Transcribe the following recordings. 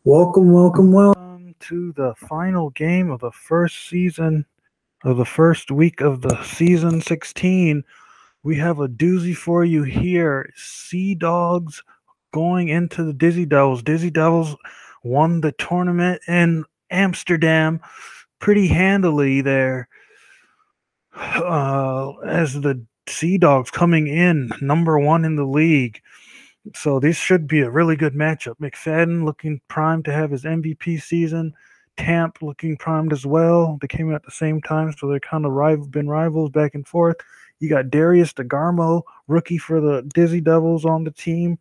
Welcome to the final game of the first season of the first week of the season 16. We have a doozy for you here. Seadogs going into the Dizzy Devils. Dizzy Devils won the tournament in Amsterdam pretty handily there. As the Seadogs coming in number one in the league. So this should be a really good matchup. McFadden looking primed to have his MVP season. Tamp looking primed as well. They came in at the same time, so they're kind of been rivals back and forth. You got Darius DeGarmo, rookie for the Dizzy Devils on the team.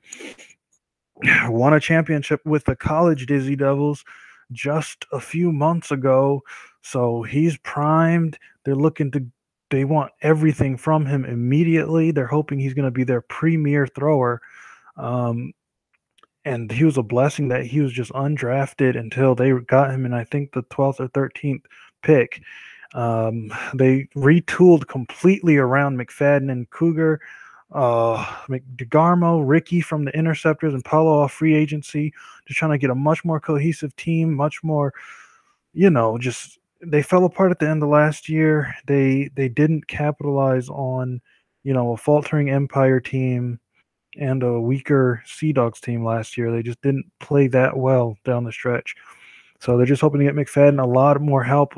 Won a championship with the college Dizzy Devils just a few months ago. So he's primed. They want everything from him immediately. They're hoping he's going to be their premier thrower. Um, and he was a blessing that he was just undrafted until they got him in, I think, the 12th or 13th pick. They retooled completely around McFadden and Cougar. DeGarmo, Ricky from the Interceptors, and Paulo off free agency. Just trying to get a much more cohesive team, much more, just they fell apart at the end of last year. They didn't capitalize on, a faltering Empire team and a weaker Seadogs team last year. They just didn't play that well down the stretch. So they're just hoping to get McFadden a lot more help.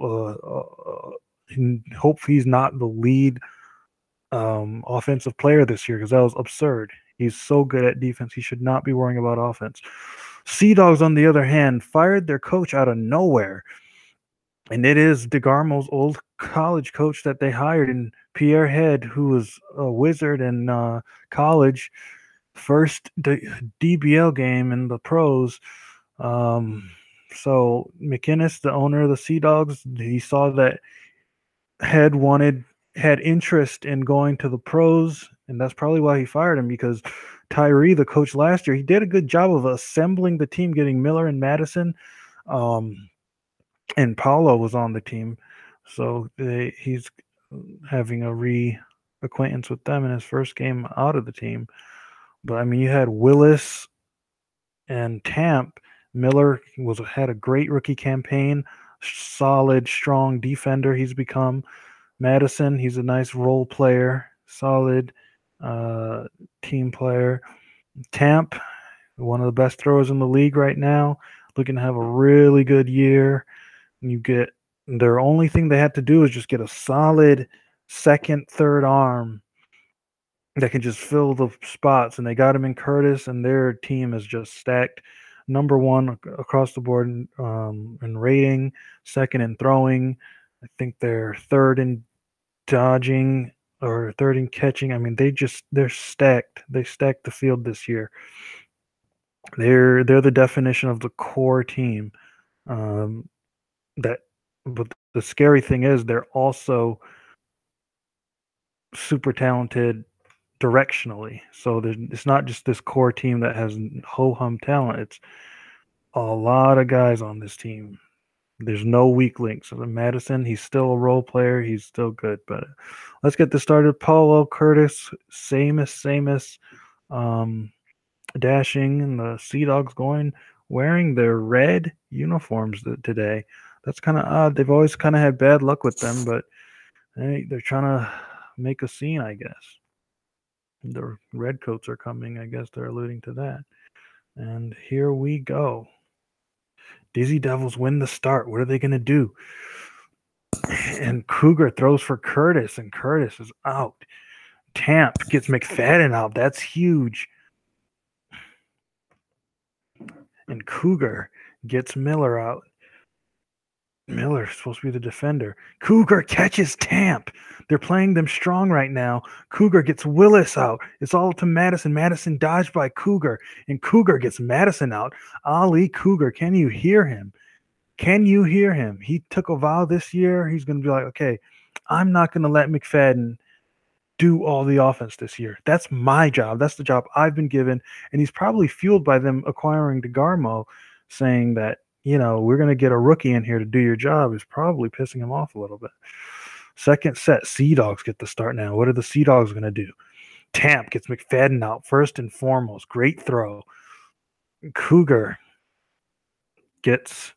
And hope he's not the lead offensive player this year because that was absurd. He's so good at defense. He should not be worrying about offense. Seadogs, on the other hand, fired their coach out of nowhere. And it is DeGarmo's old college coach that they hired in Pierre Head, who was a wizard in college. First DBL game in the pros. So McInnes, the owner of the Seadogs, he saw that Head had interest in going to the pros, and that's probably why he fired him because Tyree, the coach last year, he did a good job of assembling the team, getting Miller and Madison, and Paulo was on the team, so he's having a reacquaintance with them in his first game out of the team. But I mean, you had Willis and Tamp. Miller had a great rookie campaign, solid, strong defender. He's become Madison. He's a nice role player, solid team player. Tamp, one of the best throwers in the league right now, looking to have a really good year. You get their only thing they have to do is just get a solid second, third arm that can just fill the spots, and they got him in Curtis, and their team is just stacked. Number one across the board in rating, second in throwing. I think they're third in dodging or third in catching. I mean, they're stacked. They stacked the field this year. They're the definition of the core team. But the scary thing is they're also super talented directionally. So it's not just this core team that has ho-hum talent. It's a lot of guys on this team. There's no weak links. So Madison, he's still a role player. He's still good. But let's get this started. Paulo, Curtis, Samus, dashing, and the Seadogs wearing their red uniforms today. That's kind of odd. They've always kind of had bad luck with them, but they're trying to make a scene, I guess. The redcoats are coming. I guess they're alluding to that. And here we go. Dizzy Devils win the start. What are they going to do? And Cougar throws for Curtis, and Curtis is out. Tamp gets McFadden out. That's huge. And Cougar gets Miller out. Miller's supposed to be the defender. Cougar catches Tamp. They're playing them strong right now. Cougar gets Willis out. It's all to Madison. Madison dodged by Cougar, and Cougar gets Madison out. Ali Cougar, can you hear him? Can you hear him? He took a vow this year. He's going to be like, okay, I'm not going to let McFadden do all the offense this year. That's my job. That's the job I've been given. And he's probably fueled by them acquiring DeGarmo, saying that, we're going to get a rookie in here to do your job, is probably pissing him off a little bit. Second set, Seadogs get the start now. What are the Seadogs going to do? Tamp gets McFadden out first and foremost. Great throw. Cougar gets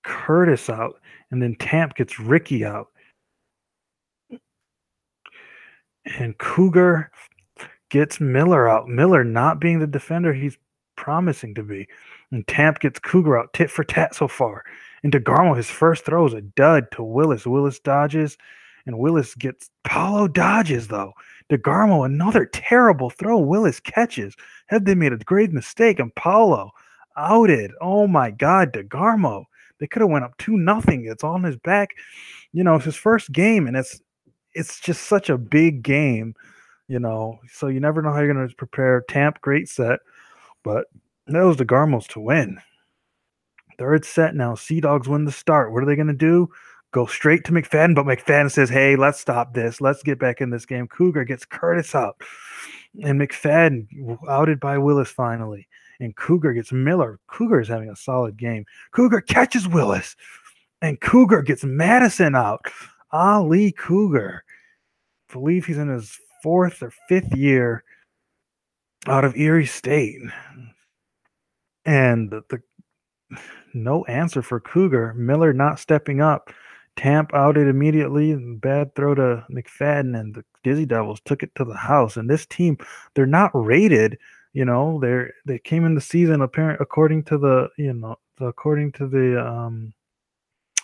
Curtis out, and then Tamp gets Ricky out. And Cougar gets Miller out. Miller not being the defender he's promising to be. And Tamp gets Cougar out tit for tat so far. And DeGarmo, his first throw is a dud to Willis. Willis dodges, and Willis gets Paulo dodges, though. DeGarmo, another terrible throw. Willis catches. Had they made a grave mistake, and Paulo outed. Oh, my God, DeGarmo. They could have went up 2-0. It's on his back. It's his first game, and it's just such a big game, so you never know how you're going to prepare. Tamp, great set, but that was DeGarmo's to win. Third set now, Seadogs win the start. What are they going to do? Go straight to McFadden, but McFadden says, hey, let's stop this. Let's get back in this game. Cougar gets Curtis out, and McFadden outed by Willis finally, and Cougar gets Miller. Cougar is having a solid game. Cougar catches Willis, and Cougar gets Madison out. Ali Cougar, I believe he's in his 4th or 5th year out of Erie State. And the no answer for Cougar. Miller not stepping up. Tamp outed immediately. Bad throw to McFadden, and the Dizzy Devils took it to the house. And this team, they're not rated. They came in the season according to the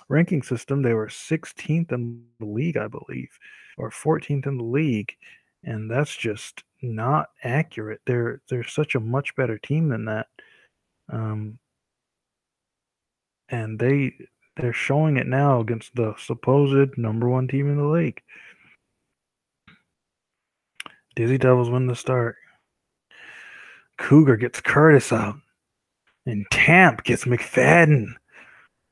ranking system. They were 16th in the league, I believe, or 14th in the league, and that's just not accurate. They're such a much better team than that, and they're showing it now against the supposed number 1 team in the league. Dizzy Devils win the start. Cougar gets Curtis out, and Tamp gets McFadden.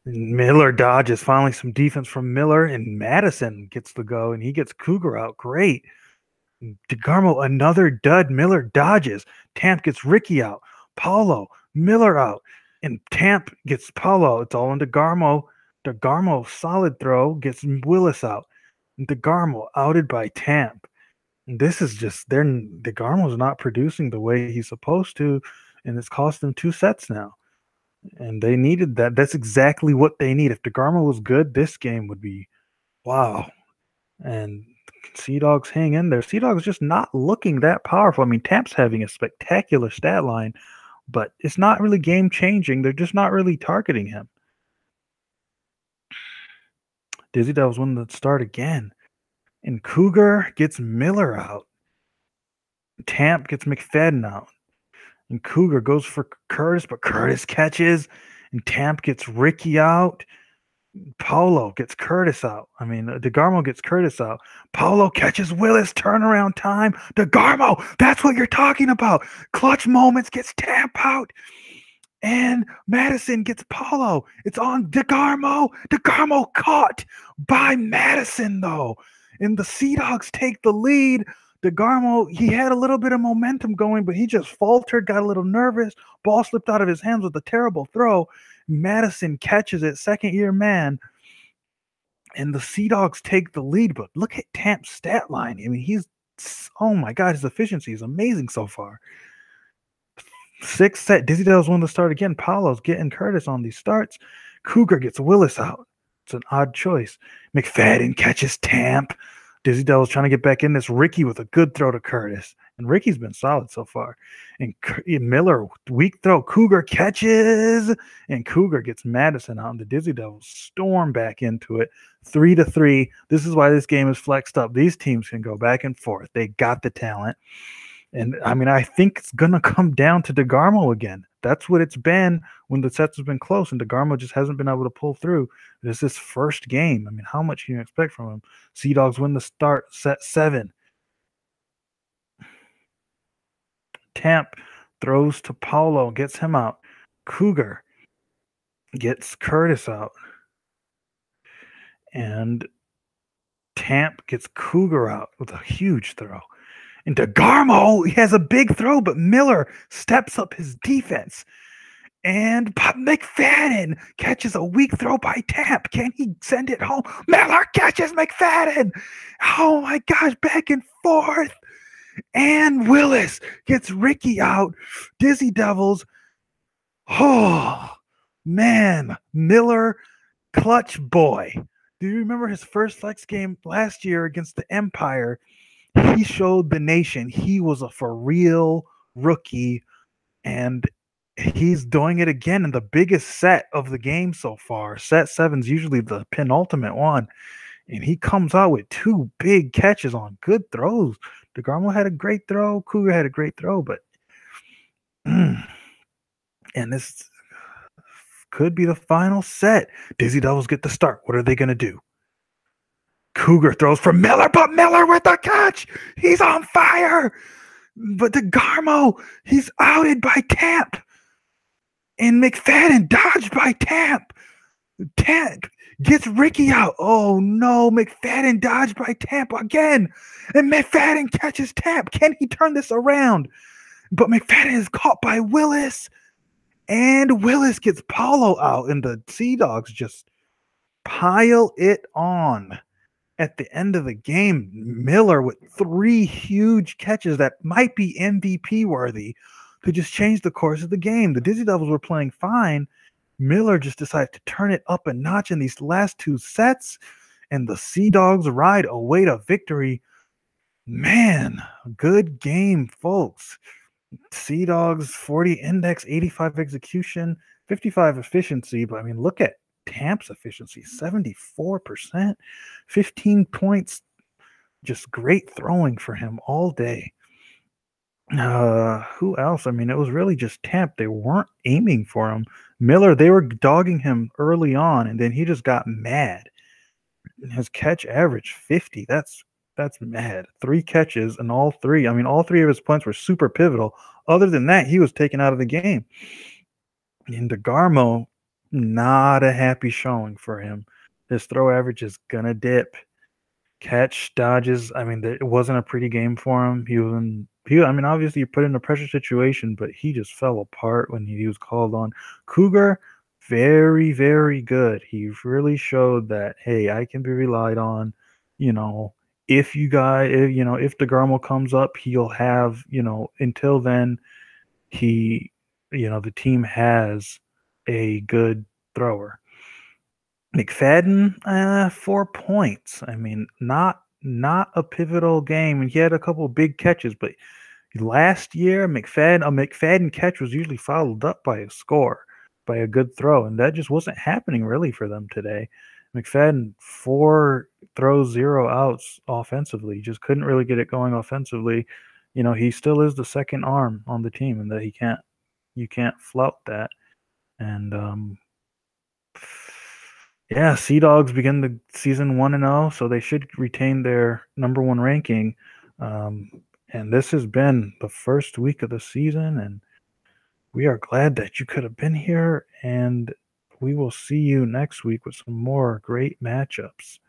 And Miller dodges. Finally, some defense from Miller, and Madison gets the go, and he gets Cougar out. Great. DeGarmo, another dud. Miller dodges. Tamp gets Ricky out. Paulo, Miller out. And Tamp gets Paulo. It's all in DeGarmo. DeGarmo, solid throw, gets Willis out. And DeGarmo outed by Tamp. And this is just, DeGarmo's not producing the way he's supposed to, and it's cost them 2 sets now. And they needed that. That's exactly what they need. If DeGarmo was good, this game would be wow. And Seadogs hang in there. Seadogs just not looking that powerful. I mean, Tamp's having a spectacular stat line, but it's not really game changing. They're just not really targeting him. Dizzy Devils win the start again. And Cougar gets Miller out. Tamp gets McFadden out. And Cougar goes for Curtis, but Curtis catches. And Tamp gets Ricky out. Paulo gets Curtis out. I mean, DeGarmo gets Curtis out. Paulo catches Willis. Turnaround time. DeGarmo, that's what you're talking about. Clutch moments, gets Tamp out. And Madison gets Paulo. It's on DeGarmo. DeGarmo caught by Madison, though. And the Seadogs take the lead. DeGarmo, he had a little bit of momentum going, but he just faltered, got a little nervous. Ball slipped out of his hands with a terrible throw. Madison catches it, second-year man. And the Seadogs take the lead, but look at Tamp's stat line. I mean, oh my God, his efficiency is amazing so far. 6th set, Dizzy Devils win the start again. Paulo's getting Curtis on these starts. Cougar gets Willis out. It's an odd choice. McFadden catches Tamp. Dizzy Devils trying to get back in this. Ricky with a good throw to Curtis. And Ricky's been solid so far. And Miller, weak throw. Cougar catches. And Cougar gets Madison out. And the Dizzy Devils storm back into it. 3-3. This is why this game is flexed up. These teams can go back and forth. They got the talent. And, I mean, I think it's going to come down to DeGarmo again. That's what it's been when the sets have been close and DeGarmo just hasn't been able to pull through. It's his first game. I mean, how much can you expect from him? Seadogs win the start, set 7. Tamp throws to Paulo, gets him out. Cougar gets Curtis out. And Tamp gets Cougar out with a huge throw. And DeGarmo, he has a big throw, but Miller steps up his defense. And McFadden catches a weak throw by Tamp. Can he send it home? Miller catches McFadden. Oh my gosh, back and forth. And Willis gets Ricky out. Dizzy Devils. Oh, man. Miller, clutch boy. Do you remember his first flex game last year against the Empire? He showed the nation he was a for real rookie, and he's doing it again in the biggest set of the game so far. Set 7's usually the penultimate one, and he comes out with 2 big catches on good throws. DeGarmo had a great throw. Cougar had a great throw, but and this could be the final set. Dizzy Devils get the start. What are they going to do? Cougar throws for Miller, but Miller with the catch. He's on fire. But DeGarmo, he's outed by Tamp. And McFadden dodged by Tamp. Tamp gets Ricky out. Oh no, McFadden dodged by Tamp again. And McFadden catches Tamp. Can he turn this around? But McFadden is caught by Willis. And Willis gets Paulo out. And the Seadogs just pile it on. At the end of the game, Miller with 3 huge catches that might be MVP worthy to just change the course of the game. The Dizzy Devils were playing fine. Miller just decided to turn it up a notch in these last 2 sets, and the Seadogs ride away to victory. Man, good game, folks. Seadogs 40 index, 85 execution, 55 efficiency. But I mean, look at Tamp's efficiency, 74%, 15 points. Just great throwing for him all day. Who else? I mean, it was really just Tamp. They weren't aiming for him. Miller, they were dogging him early on, and then he just got mad. His catch average 50. That's mad. 3 catches and all 3. I mean, all 3 of his points were super pivotal. Other than that, he was taken out of the game. And DeGarmo, not a happy showing for him. His throw average is gonna dip. Catch dodges. I mean, it wasn't a pretty game for him. I mean, obviously you put in a pressure situation, but he just fell apart when he was called on. Cougar, very, very good. He really showed that, hey, I can be relied on. You know, if DeGarmo comes up, he'll have, until then, the team has a good thrower. McFadden, 4 points. I mean, not a pivotal game, and he had a couple of big catches. But last year, a McFadden catch was usually followed up by a score, by a good throw, and that just wasn't happening really for them today. McFadden 4 throws, 0 outs offensively. Just couldn't really get it going offensively. He still is the second arm on the team, and that you can't flout that. And yeah, Seadogs begin the season 1-0, so they should retain their number 1 ranking. And this has been the first week of the season, and we are glad that you could have been here. And we will see you next week with some more great matchups.